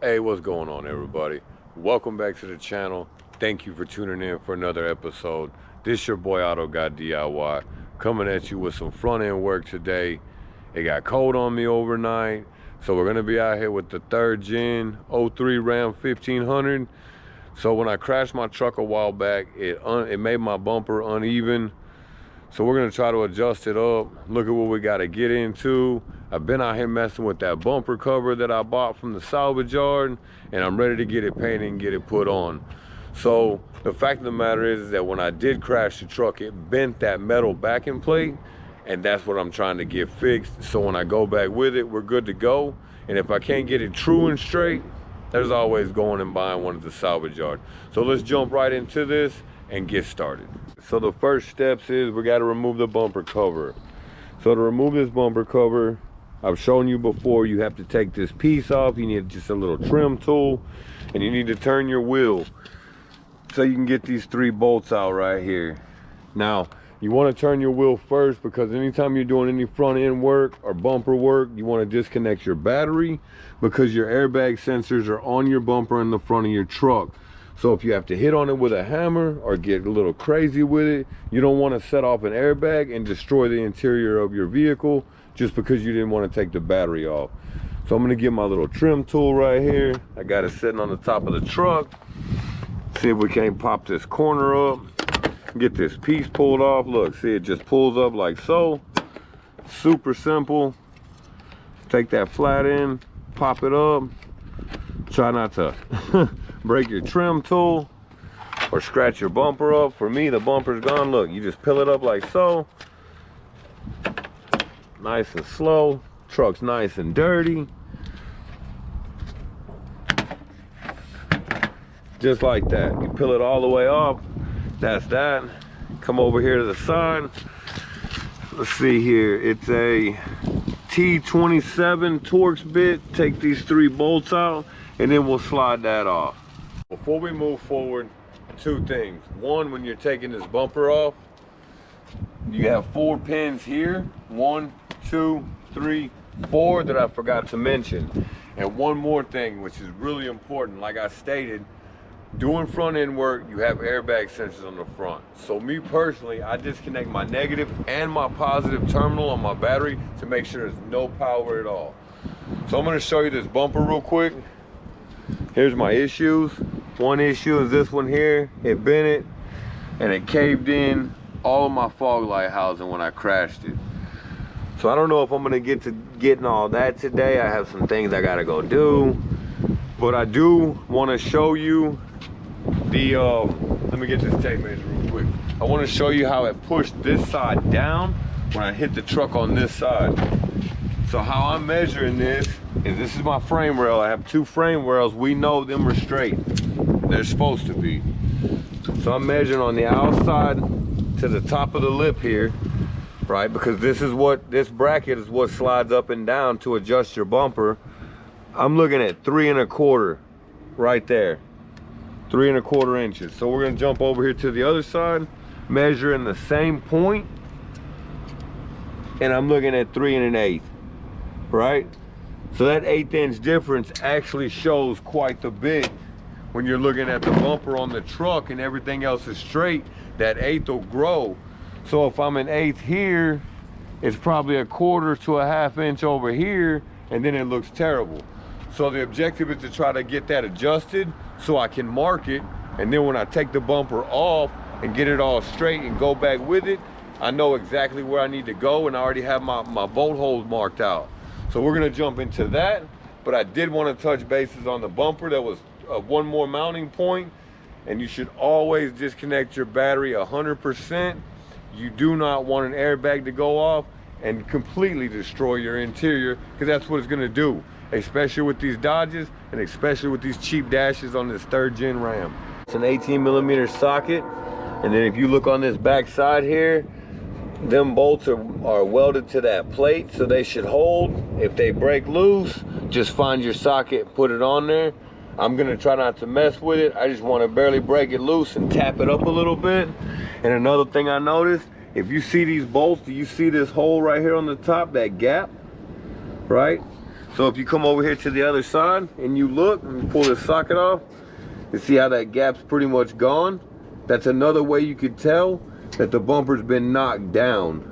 Hey, what's going on, everybody? Welcome back to the channel. Thank you for tuning in for another episode. This your boy Auto Guy DIY coming at you with some front end work today. It got cold on me overnight, so we're gonna be out here with the 3rd gen 03 Ram 1500. So when I crashed my truck a while back, it made my bumper uneven. So we're gonna try to adjust it up. Look at what we gotta get into. I've been out here messing with that bumper cover that I bought from the salvage yard, and I'm ready to get it painted and get it put on. So the fact of the matter is that when I did crash the truck, it bent that metal backing plate, and that's what I'm trying to get fixed. So when I go back with it, we're good to go. And if I can't get it true and straight, there's always going and buying one at the salvage yard. So let's jump right into this and get started. So the first steps is we got to remove the bumper cover. So to remove this bumper cover, I've shown you before, you have to take this piece off. You need just a little trim tool, and you need to turn your wheel so you can get these 3 bolts out right here. Now you want to turn your wheel first, because anytime you're doing any front end work or bumper work, you want to disconnect your battery, because your airbag sensors are on your bumper in the front of your truck. So if you have to hit on it with a hammer or get a little crazy with it, you don't want to set off an airbag and destroy the interior of your vehicle just because you didn't want to take the battery off. So I'm going to get my little trim tool right here. I got it sitting on the top of the truck. See if we can't pop this corner up. Get this piece pulled off. Look, see, it just pulls up like so. Super simple. Take that flat end, pop it up. Try not to break your trim tool or scratch your bumper up. For me, the bumper's gone. Look, you just peel it up like so. Nice and slow. Truck's nice and dirty. Just like that. You peel it all the way off. That's that. Come over here to the side. Let's see here. It's a T27 Torx bit. Take these 3 bolts out, and then we'll slide that off. Before we move forward, 2 things. One, when you're taking this bumper off, you have 4 pins here. 1, 2, 3, 4 that I forgot to mention. And one more thing, which is really important. Like I stated, doing front end work, you have airbag sensors on the front. So me personally, I disconnect my negative and my positive terminal on my battery to make sure there's no power at all. So I'm going to show you this bumper real quick. Here's my issues. One issue is this one here. It bent it and it caved in all of my fog light housing when I crashed it. So I don't know if I'm going to get to getting all that today. I have some things I got to go do. But I do want to show you the, let me get this tape measure real quick. I want to show you how it pushed this side down when I hit the truck on this side. So how I'm measuring this is my frame rail. I have 2 frame rails. We know them are straight. They're supposed to be. So I'm measuring on the outside to the top of the lip here, right? Because this bracket is what slides up and down to adjust your bumper. I'm looking at 3 1/4 right there. 3 1/4 inches. So we're gonna jump over here to the other side, measuring the same point, and I'm looking at 3 1/8, right? So that 1/8 inch difference actually shows quite a bit when you're looking at the bumper on the truck and everything else is straight. That 1/8 will grow. So if I'm an 1/8 here, it's probably 1/4 to 1/2 inch over here, and then it looks terrible. So the objective is to try to get that adjusted so I can mark it, and then when I take the bumper off and get it all straight and go back with it, I know exactly where I need to go, and I already have my bolt holes marked out. So we're gonna jump into that, but I did want to touch bases on the bumper. That was one more mounting point, and you should always disconnect your battery 100%. You do not want an airbag to go off and completely destroy your interior, because that's what it's gonna do, especially with these Dodges and especially with these cheap dashes on this 3rd gen Ram. It's an 18mm socket, and then if you look on this back side here, them bolts are welded to that plate, so they should hold. If they break loose, just find your socket, put it on there. I'm gonna try not to mess with it. I just want to barely break it loose and tap it up a little bit. And another thing I noticed, if you see these bolts, do you see this hole right here on the top, that gap, right? So if you come over here to the other side and you look and you pull this socket off, you see how that gap's pretty much gone. That's another way you could tell that the bumper's been knocked down.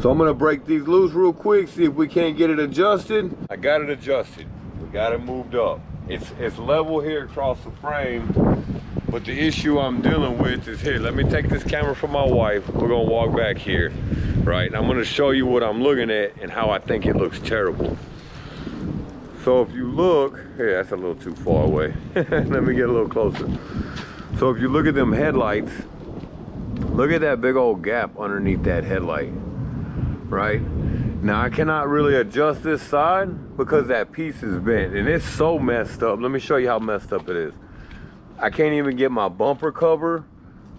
So I'm gonna break these loose real quick, see if we can't get it adjusted. I got it adjusted. We got it moved up. It's level here across the frame, but the issue I'm dealing with is here. Let me take this camera from my wife. We're gonna walk back here, right? And I'm gonna show you what I'm looking at and how I think it looks terrible. So if you look, here, that's a little too far away. Let me get a little closer. So if you look at them headlights, look at that big old gap underneath that headlight, right? Now I cannot really adjust this side because that piece is bent and it's so messed up. Let me show you how messed up it is. I can't even get my bumper cover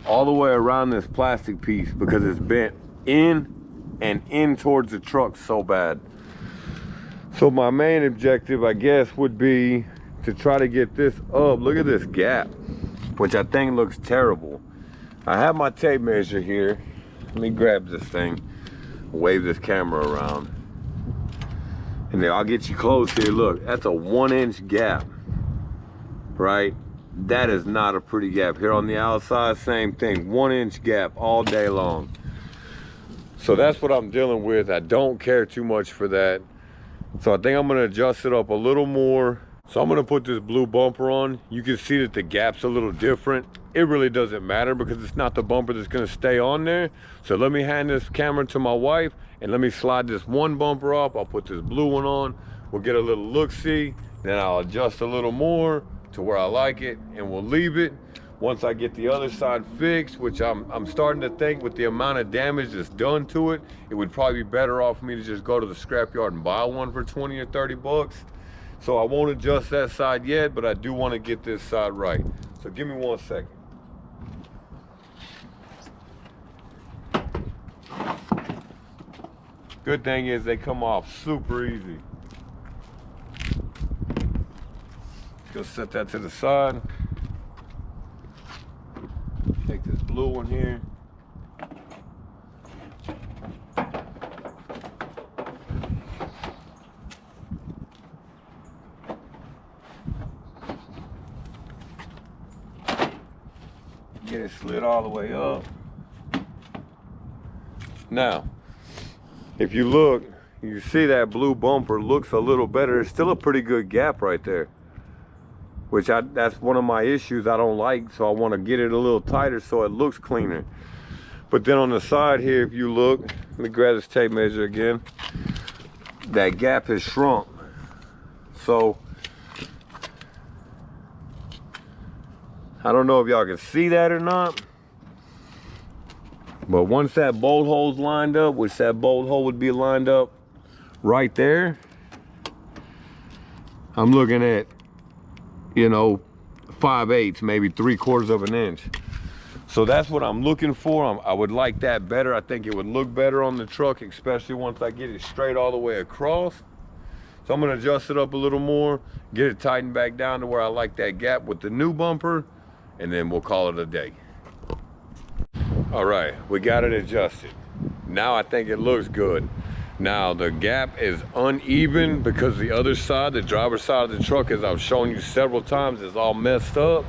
all the way around this plastic piece because it's bent in and in towards the truck so bad. So my main objective, I guess, would be to try to get this up. Look at this gap, which I think looks terrible. I have my tape measure here. Let me grab this thing, wave this camera around. And then I'll get you close here. Look, that's a 1-inch gap, right? That is not a pretty gap. Here on the outside, same thing, 1-inch gap all day long. So that's what I'm dealing with. I don't care too much for that. So I think I'm gonna adjust it up a little more. So I'm gonna put this blue bumper on. You can see that the gap's a little different. It really doesn't matter because it's not the bumper that's gonna stay on there. So let me hand this camera to my wife and let me slide this one bumper off. I'll put this blue one on. We'll get a little look-see. Then I'll adjust a little more to where I like it and we'll leave it. Once I get the other side fixed, which I'm starting to think with the amount of damage that's done to it, it would probably be better off for me to just go to the scrapyard and buy one for 20 or 30 bucks. So I won't adjust that side yet, but I do want to get this side right. So give me 1 second. Good thing is they come off super easy. Go set that to the side. Take this blue one here. Get it slid all the way up. Now, if you look, you see that blue bumper looks a little better. It's still a pretty good gap right there, which that's one of my issues I don't like. So I want to get it a little tighter so it looks cleaner. But then on the side here, if you look, let me grab this tape measure again. That gap has shrunk. So I don't know if y'all can see that or not, but once that bolt hole's lined up, which that bolt hole would be lined up right there, I'm looking at, you know, 5/8, maybe 3/4 of an inch. So that's what I'm looking for. I would like that better. I think it would look better on the truck, especially once I get it straight all the way across. So I'm gonna adjust it up a little more, get it tightened back down to where I like that gap with the new bumper, and then we'll call it a day. All right, we got it adjusted. Now I think it looks good. Now the gap is uneven because the other side, the driver's side of the truck, as I've shown you several times, is all messed up.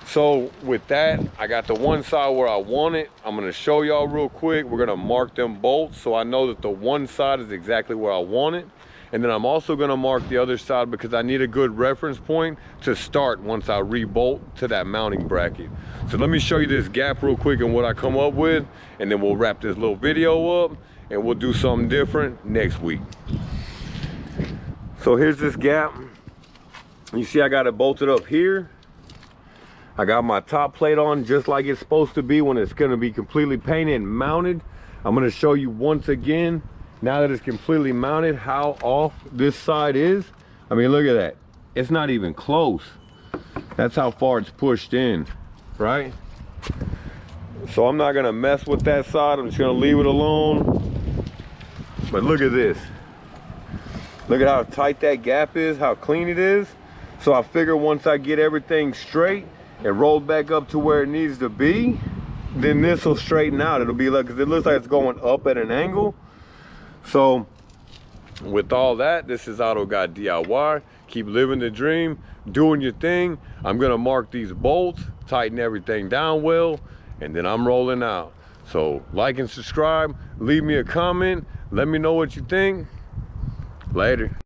So with that, I got the one side where I want it. I'm gonna show y'all real quick. We're gonna mark them bolts so I know that the one side is exactly where I want it. And then I'm also gonna mark the other side because I need a good reference point to start once I re-bolt to that mounting bracket. So let me show you this gap real quick and what I come up with, and then we'll wrap this little video up and we'll do something different next week. So here's this gap. You see I got it bolted up here. I got my top plate on just like it's supposed to be when it's gonna be completely painted and mounted. I'm gonna show you once again, now that it's completely mounted, how off this side is. I mean, look at that. It's not even close. That's how far it's pushed in, right? So I'm not gonna mess with that side. I'm just gonna leave it alone. But look at this. Look at how tight that gap is, how clean it is. So I figure once I get everything straight and rolled back up to where it needs to be, then this will straighten out. It'll be like, 'cause it looks like it's going up at an angle. So with all that, this is Auto Guy DIY. Keep living the dream, doing your thing. I'm gonna mark these bolts, tighten everything down well, and then I'm rolling out. So like and subscribe, leave me a comment, let me know what you think. Later.